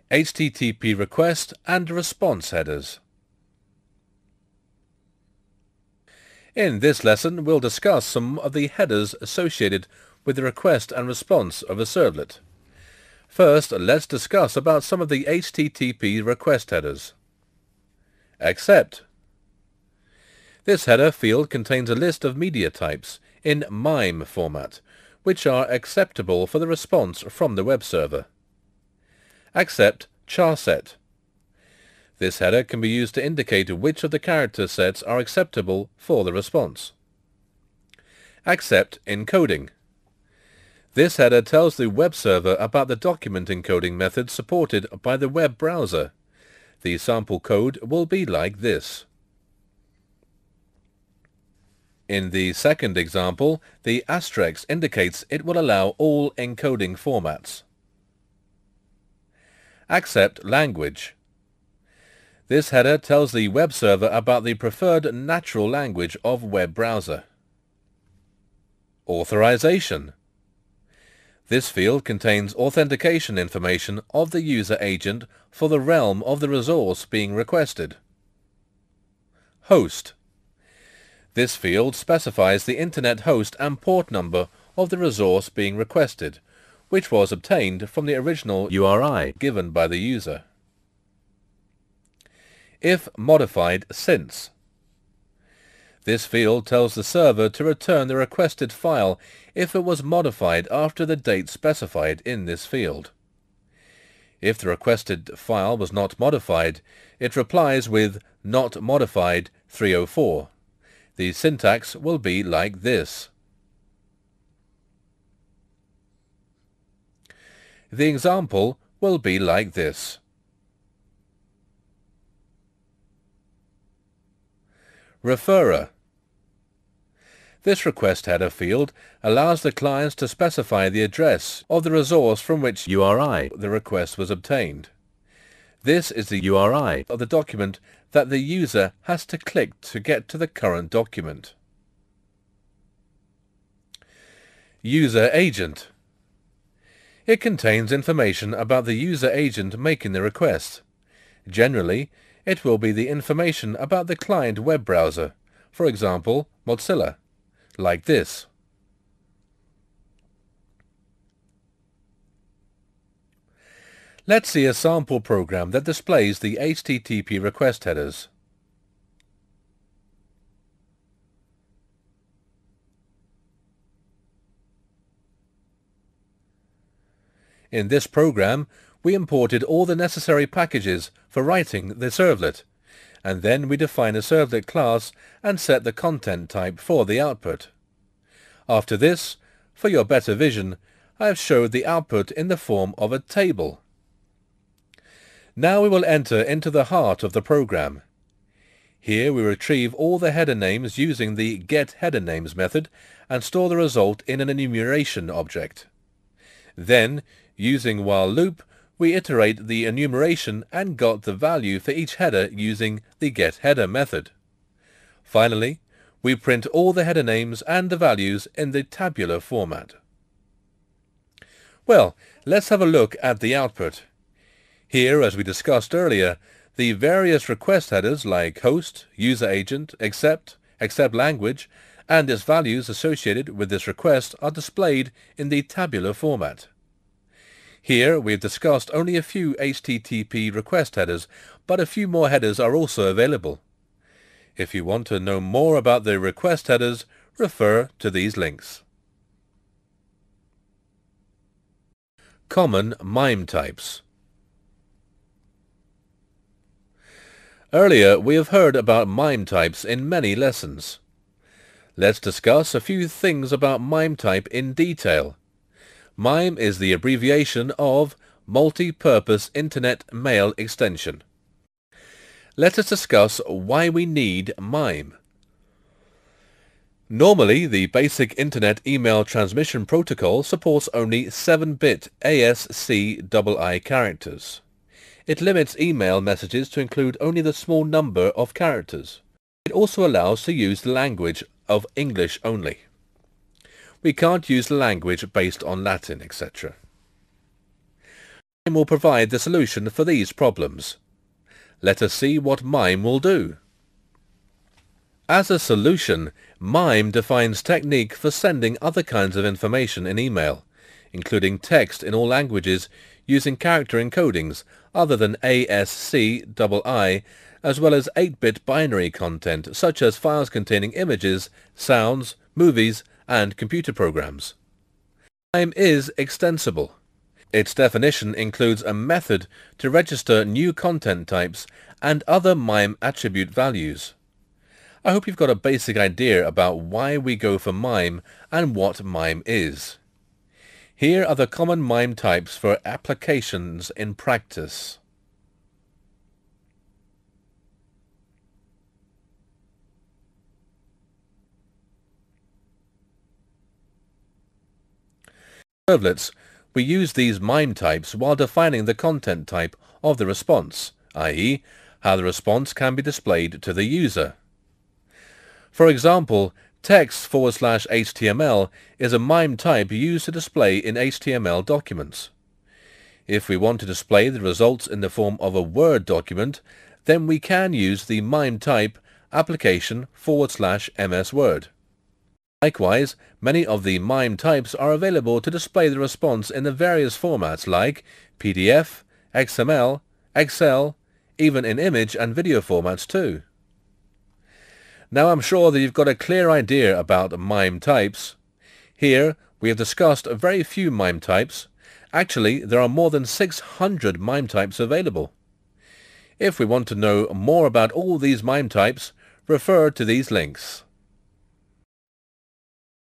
HTTP request and response headers. In this lesson, we'll discuss some of the headers associated with the request and response of a servlet. First, let's discuss about some of the HTTP request headers. Accept. This header field contains a list of media types in MIME format, which are acceptable for the response from the web server. Accept charset. This header can be used to indicate which of the character sets are acceptable for the response. Accept encoding. This header tells the web server about the document encoding method supported by the web browser. The sample code will be like this. In the second example, the asterisk indicates it will allow all encoding formats. Accept language. This header tells the web server about the preferred natural language of web browser. Authorization. This field contains authentication information of the user agent for the realm of the resource being requested. Host. This field specifies the internet host and port number of the resource being requested, which was obtained from the original URI given by the user. If modified since. This field tells the server to return the requested file if it was modified after the date specified in this field. If the requested file was not modified, it replies with not modified 304. The syntax will be like this. The example will be like this. Referrer. This request header field allows the clients to specify the address of the resource from which URI the request was obtained. This is the URI of the document that the user has to click to get to the current document. User agent. It contains information about the user agent making the request. Generally, it will be the information about the client web browser, for example, Mozilla, like this. Let's see a sample program that displays the HTTP request headers. In this program, we imported all the necessary packages for writing the servlet, and then we define a servlet class and set the content type for the output. After this, for your better vision, I have showed the output in the form of a table. Now we will enter into the heart of the program. Here we retrieve all the header names using the getHeaderNames method and store the result in an enumeration object. Then, using while loop, we iterate the enumeration and got the value for each header using the getHeader method. Finally, we print all the header names and the values in the tabular format. Well, let's have a look at the output. Here, as we discussed earlier, the various request headers like host, user agent, accept language, and its values associated with this request are displayed in the tabular format. Here we have discussed only a few HTTP request headers, but a few more headers are also available. If you want to know more about the request headers, refer to these links. Common MIME types. Earlier we have heard about MIME types in many lessons. Let's discuss a few things about MIME type in detail. MIME is the abbreviation of Multi-Purpose Internet Mail Extension. Let us discuss why we need MIME. Normally, the basic Internet email transmission protocol supports only 7-bit ASCII characters. It limits email messages to include only the small number of characters. It also allows to use the language of English only. We can't use the language based on Latin, etc. Mime will provide the solution for these problems. Let us see what Mime will do. As a solution, Mime defines technique for sending other kinds of information in email, including text in all languages using character encodings other than ASCII, as well as 8-bit binary content such as files containing images, sounds, movies, and computer programs. Mime is extensible. Its definition includes a method to register new content types and other Mime attribute values. I hope you've got a basic idea about why we go for Mime and what Mime is. Here are the common Mime types for applications in practice. Servlets. We use these Mime types while defining the content type of the response, i.e., how the response can be displayed to the user. For example, text/HTML is a Mime type used to display in HTML documents. If we want to display the results in the form of a Word document, then we can use the Mime type application/MS Word. Likewise, many of the Mime types are available to display the response in the various formats like PDF, XML, Excel, even in image and video formats too. Now I'm sure that you've got a clear idea about Mime types. Here we have discussed very few Mime types. Actually, there are more than 600 Mime types available. If we want to know more about all these Mime types, refer to these links.